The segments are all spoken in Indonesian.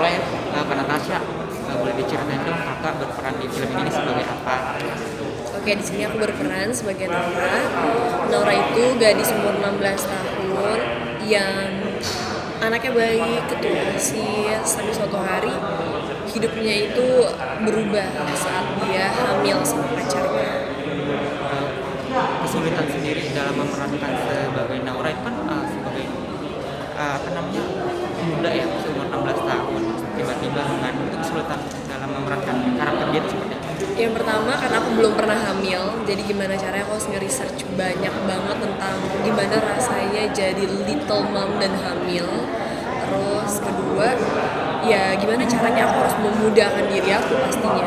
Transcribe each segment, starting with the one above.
mulai Kak Natasha, boleh diceritain dong kakak berperan di film ini sebagai apa? Oke, di sini aku berperan sebagai Naura. Naura itu gadis umur 16 tahun yang anaknya baik, ketulasi, sampai suatu hari hidupnya itu berubah saat dia hamil sama pacarnya. Kesulitan sendiri dalam memerankan sebagai Naura itu kan sebagai apa namanya muda ya, seumur 16 tahun tiba-tiba dengan itu kesulitan dalam memerankan karakter dia itu seperti apa? Yang pertama karena aku belum pernah hamil, jadi gimana caranya aku harus nge-research banyak banget tentang gimana rasanya jadi little mom dan hamil. Terus kedua, ya gimana caranya aku harus memudahkan diri aku pastinya.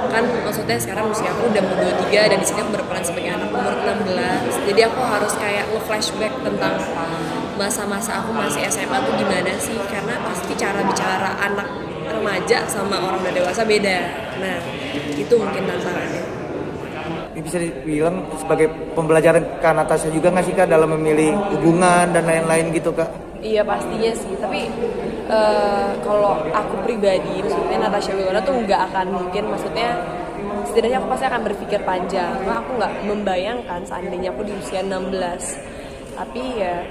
Kan maksudnya sekarang usia aku udah mau 23 dan di sini aku berperan sebagai anak umur 16. Jadi aku harus kayak nge-flashback tentang masa-masa aku masih SMA tuh gimana sih, karena pasti cara bicara anak remaja sama orang udah dewasa beda. Nah, itu mungkin tantangannya. Ini bisa dibilang sebagai pembelajaran Kak Natasha juga nggak sih Kak dalam memilih hubungan dan lain-lain gitu Kak? Iya pastinya sih, tapi kalau aku pribadi, maksudnya Natasha Wilona tuh nggak akan mungkin, maksudnya setidaknya aku pasti akan berpikir panjang. Karena aku nggak membayangkan seandainya aku di usia 16. Tapi ya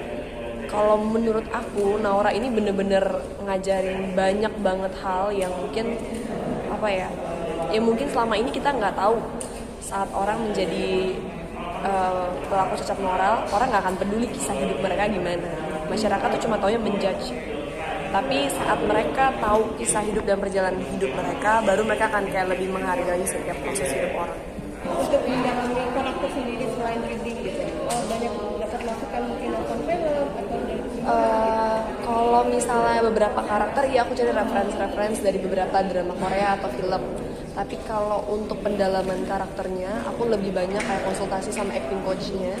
kalau menurut aku Naura ini bener-bener ngajarin banyak banget hal yang mungkin apa ya, mungkin selama ini kita nggak tahu. Saat orang menjadi pelaku cacat moral, orang nggak akan peduli kisah hidup mereka gimana. Masyarakat tuh cuma taunya menjudge. Tapi saat mereka tahu kisah hidup dan perjalanan hidup mereka, baru mereka akan kayak lebih menghargai setiap proses hidup orang. Untuk mendalami karakter sendiri selain reading gitu, banyak dapat masukan mungkin nonton film atau dari Kalau misalnya beberapa karakter, ya aku cari referensi dari beberapa drama Korea atau film. Tapi kalau untuk pendalaman karakternya, aku lebih banyak kayak konsultasi sama acting coachnya.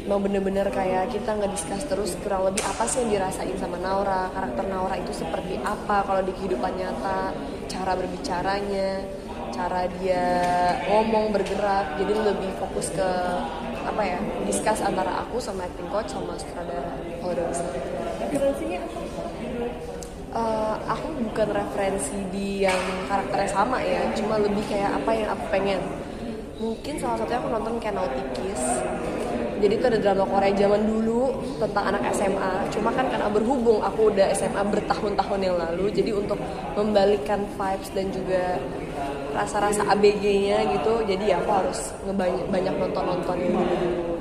Mau bener-bener kayak kita nge-discuss terus kurang lebih apa sih yang dirasain sama Naura, karakter Naura itu seperti apa kalau di kehidupan nyata, cara berbicaranya, cara dia ngomong, bergerak. Jadi lebih fokus ke apa ya, discuss antara aku sama acting coach sama sutradara kalau udah bisa. referensinya apa? Aku bukan referensi di yang karakternya sama ya, cuma lebih kayak apa yang aku pengen. Mungkin salah satunya aku nonton kayak Nautikis. Jadi itu ada drama Korea zaman dulu tentang anak SMA. Cuma kan karena berhubung aku udah SMA bertahun-tahun yang lalu, jadi untuk membalikan vibes dan juga rasa-rasa ABG-nya gitu, jadi ya aku harus banyak nonton yang dulu-dulu.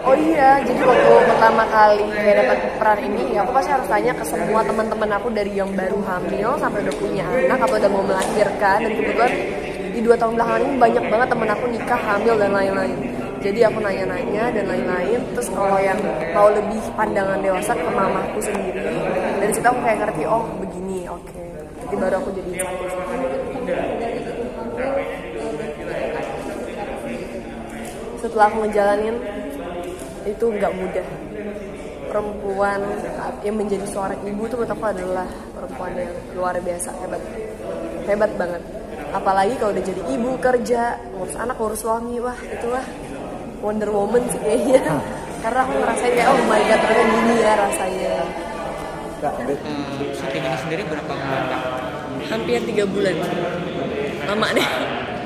Oh iya, jadi waktu pertama kali kayak dapat peran ini, ya aku pasti harus tanya ke semua teman-teman aku dari yang baru hamil sampai udah punya anak atau udah mau melahirkan. Dan kebetulan di 2 tahun belakangan ini banyak banget temen aku nikah, hamil dan lain-lain. Jadi aku nanya-nanya dan lain-lain. Terus kalau yang mau lebih pandangan dewasa ke mamaku sendiri, dari situ aku kayak ngerti, oh begini, oke. Jadi baru aku jadi insight. Setelah aku ngejalanin, itu nggak mudah. Perempuan yang menjadi seorang ibu tuh menurut aku adalah perempuan yang luar biasa, hebat banget. Apalagi kalau udah jadi ibu, kerja, ngurus anak, ngurus suami, wah itulah Wonder Woman sih kayaknya. Karena aku ngerasain kayak oh my god, ternyata gini ya rasanya. Syuting ini sendiri berapa bulan Kak? Hampir 3 bulan. Lama deh.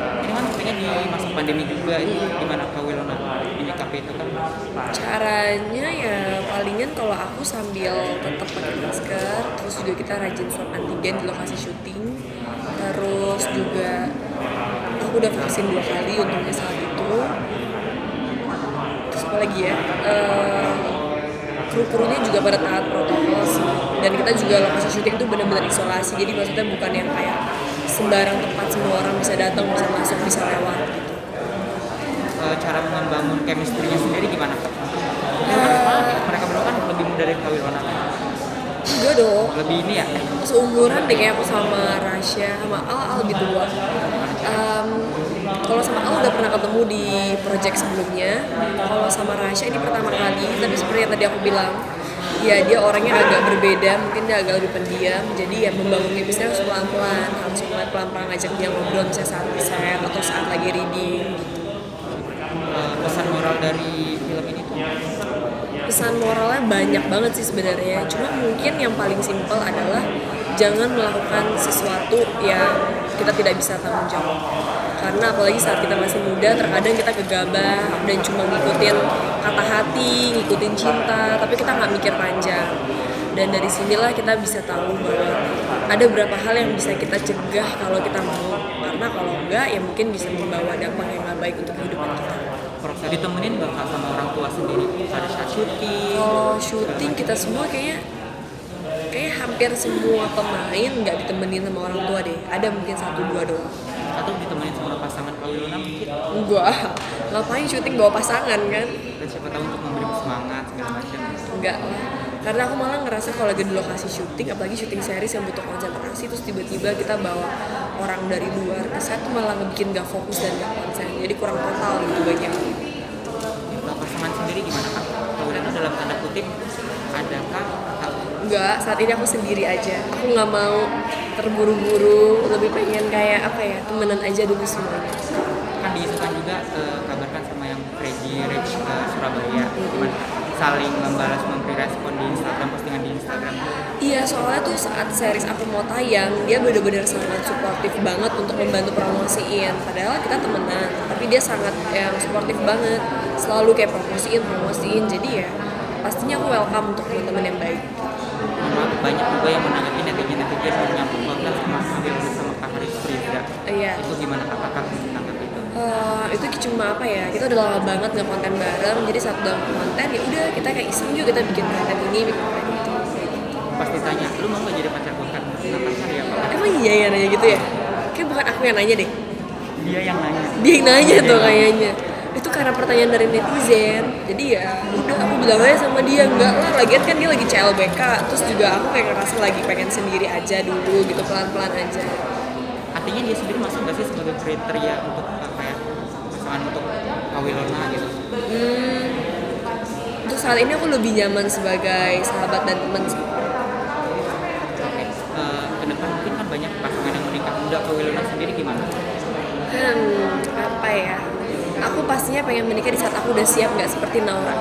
Ini kan syutingnya di masa pandemi juga, itu gimana Kak Wilona menyikapi itu kan? Caranya ya palingan kalau aku sambil tetap pakai masker, terus juga kita rajin swab antigen di lokasi syuting. Terus juga aku udah vaksin 2 kali untungnya saat itu. Terus apa lagi ya? Kru-krunya juga pada taat protokol sih. Dan kita juga lokasi syuting itu benar-benar isolasi. Jadi maksudnya bukan yang kayak sembarang tempat semua orang bisa datang, bisa masuk, bisa lewat gitu. Cara membangun chemistry-nya sendiri gimana Kak? Mereka berdua kan lebih muda dari Kak Wilona. Enggak dong. Lebih ini ya? Seumuran deh kayak aku sama Rasya, sama Al lebih tua. Kalau sama Al udah pernah ketemu di project sebelumnya. Kalau sama Rasya ini pertama kali, tapi seperti yang tadi aku bilang, ya dia orangnya agak berbeda, mungkin dia agak lebih pendiam. Jadi ya membangun chemistry harus pelan-pelan, harus mulai pelan-pelan ngajak dia ngobrol misalnya saat di set atau saat lagi reading gitu. Pesan moral dari film ini tuh? Pesan moralnya banyak banget sih sebenarnya. Cuma mungkin yang paling simpel adalah jangan melakukan sesuatu yang kita tidak bisa tanggung jawab. Karena apalagi saat kita masih muda, terkadang kita gegabah dan cuma ngikutin kata hati, ngikutin cinta, tapi kita nggak mikir panjang. Dan dari sinilah kita bisa tahu bahwa ada beberapa hal yang bisa kita cegah kalau kita mau. Karena kalau enggak, ya mungkin bisa membawa dampak yang nggak baik untuk kehidupan kita. Proses ditemenin nggak Kak sama orang tua sendiri pada saat syuting? Kalau syuting kita semua kayak hampir semua pemain nggak ditemenin sama orang tua deh. Ada mungkin 1-2 doang. Atau ditemenin sama pasangan Kak Wilona mungkin? Enggak, ngapain syuting bawa pasangan kan? Dan siapa tahu untuk memberi semangat segala macam. Enggak lah. Karena aku malah ngerasa kalau lagi di lokasi syuting, apalagi syuting series yang butuh konsentrasi, terus tiba-tiba kita bawa orang dari luar ke set tuh malah ngebikin gak fokus dan gak konsen. Jadi kurang total gitu bagi aku. Kalau pasangan sendiri gimana Kak? Kak Wilona dalam tanda kutip adakah atau Enggak, saat ini aku sendiri aja. Aku nggak mau terburu-buru, lebih pengen kayak apa ya, temenan aja dulu semuanya. kan diisukan juga kabarkan sama yang Crazy Rich Surabaya gimana saling membalas memberi respon di Instagram, postingan di Instagram. Iya, soalnya tuh saat series aku mau tayang, dia benar-benar sangat suportif banget untuk membantu promosiin. Padahal kita temenan, tapi dia sangat yang suportif banget, selalu kayak promosiin. Jadi ya pastinya aku welcome untuk teman-teman yang baik. Maaf, banyak juga yang menanggapi netizen yang nyambung konten sama Abil sama Kak Haris Priza. Iya. Itu gimana kakak menanggapi itu? Itu cuma apa ya, kita udah lama banget nggak konten bareng, jadi saat udah konten ya udah kita kayak iseng juga kita bikin konten ini, bikin konten itu. Pasti tanya, lu mau nggak jadi pacar gue kan? Pacar ya Pak? Emang iya ya nanya gitu ya? Kayak bukan aku yang nanya deh, Dia yang nanya. dia yang nanya tuh kayaknya. Itu karena pertanyaan dari netizen, jadi ya udah aku bilang aja sama dia, enggak lah, lagian kan dia lagi CLBK, terus juga aku kayak ngerasa lagi pengen sendiri aja dulu gitu, pelan-pelan aja. Artinya dia sendiri masuk nggak sih sebagai kriteria untuk apa ya, pasangan untuk Kak Wilona gitu? Untuk saat ini aku lebih nyaman sebagai sahabat dan teman sih. Oke, ke depan mungkin kan banyak pasangan yang menikah muda. Kak Wilona sendiri gimana? Apa ya? Aku pastinya pengen menikah di saat aku udah siap, nggak seperti Naura.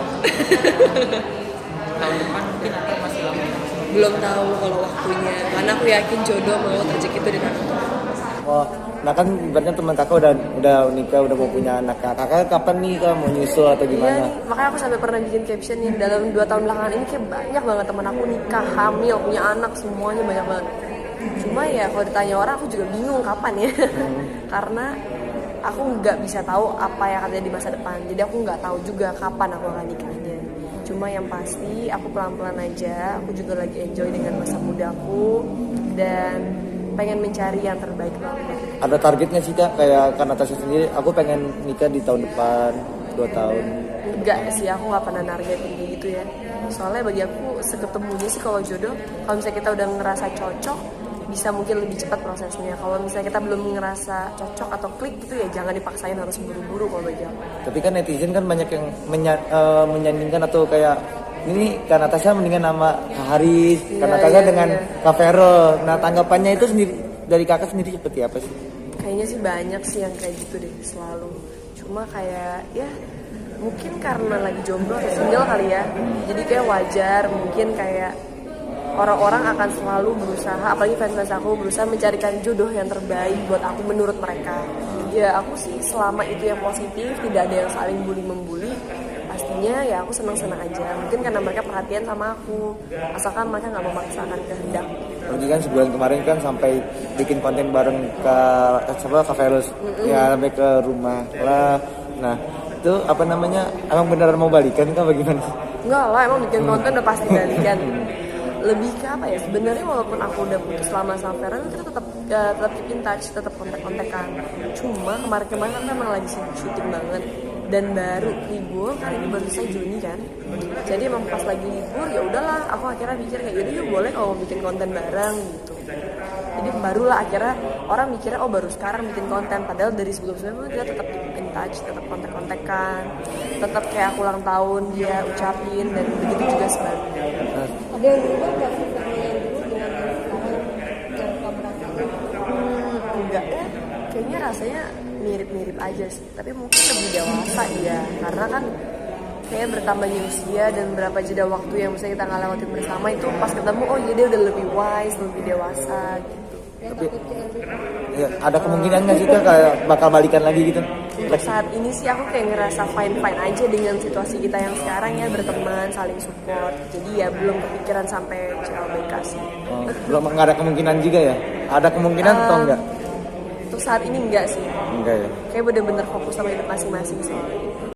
Tahun depan mungkin atau masih lama? Belum tahu kalau waktunya, karena aku yakin jodoh mau rezeki itu di tangan Tuhan. Oh, nah kan ibaratnya teman kakak udah nikah, udah mau punya anak. Kakak kapan nih kak mau nyusul atau Iya gimana? nih, makanya aku sampai pernah bikin caption nih, dalam 2 tahun belakangan ini kayak banyak banget teman aku nikah, hamil, punya anak, semuanya banyak banget. Cuma ya kalau ditanya orang aku juga bingung kapan ya. Karena aku nggak bisa tahu apa yang akan terjadi di masa depan. Jadi aku nggak tahu juga kapan aku akan nikahnya. Cuma yang pasti aku pelan-pelan aja. Aku juga lagi enjoy dengan masa mudaku dan pengen mencari yang terbaik banget. Ada targetnya sih kak, kayak Kak Natasha sendiri, aku pengen nikah di tahun depan 2 tahun. Enggak sih, aku nggak pernah nargetin kayak gitu ya. Soalnya bagi aku seketemunya sih kalau jodoh, kalau misalnya kita udah ngerasa cocok, bisa mungkin lebih cepat prosesnya. Kalau misalnya kita belum ngerasa cocok atau klik gitu ya jangan dipaksain harus buru-buru kalau bagi aku. Tapi kan netizen kan banyak yang menyandingkan atau kayak ini Kak Natasha mendingan nama Kak Haris, Kak Iya, Natasha iya, dengan iya. Kak Vero. Nah tanggapannya itu sendiri dari kakak sendiri seperti apa sih? Kayaknya sih banyak sih yang kayak gitu deh selalu. Cuma kayak ya mungkin karena lagi jomblo atau single kali ya. Jadi kayak wajar mungkin kayak orang-orang akan selalu berusaha, apalagi fans-fans aku berusaha mencarikan jodoh yang terbaik buat aku menurut mereka. Ya aku sih selama itu yang positif, tidak ada yang saling bully-membuli, pastinya ya aku senang-senang aja. Mungkin karena mereka perhatian sama aku, asalkan mereka nggak memaksakan kehendak. Lagi kan sebulan kemarin kan sampai bikin konten bareng Kak Verus, ya sampai ke rumah lah. Nah itu apa namanya, emang beneran mau balikan kah bagaimana? Enggak lah, emang bikin konten udah pasti balikan. Lebih ke apa ya, sebenarnya walaupun aku udah putus lama sama Vera, kita tetap keep in touch, tetap kontak-kontakan. Cuma kemarin-kemarin kan memang lagi syuting banget dan baru libur, kan ini baru selesai Juni kan. Jadi emang pas lagi libur ya udahlah, aku akhirnya mikir kayak yaudah yuk boleh kalau mau bikin konten bareng gitu. Jadi barulah akhirnya orang mikirnya oh baru sekarang bikin konten, padahal dari sebelum-sebelumnya kita tetap keep in touch, tetap kontak-kontakan, tetap kayak aku ulang tahun dia ucapin dan begitu juga sebaliknya. Ada yang berubah nggak sih sama yang dulu dengan yang sekarang yang kamu rasakan? Enggak ya, kayaknya rasanya mirip-mirip aja sih, tapi mungkin lebih dewasa ya, karena kan kayak bertambahnya usia dan berapa jeda waktu yang bisa kita nggak lewatin bersama itu pas ketemu oh jadi udah lebih wise, lebih dewasa gitu. Tapi ya, ada kemungkinan nggak sih Kak kayak bakal balikan lagi gitu? Untuk saat ini sih aku kayak ngerasa fine aja dengan situasi kita yang sekarang ya, berteman, saling support. Jadi ya belum kepikiran sampai CLBK sih. Oh, belum, nggak ada kemungkinan juga ya? Ada kemungkinan atau enggak? Untuk saat ini enggak sih. Enggak ya. Kayak bener-bener fokus sama hidup masing-masing sih.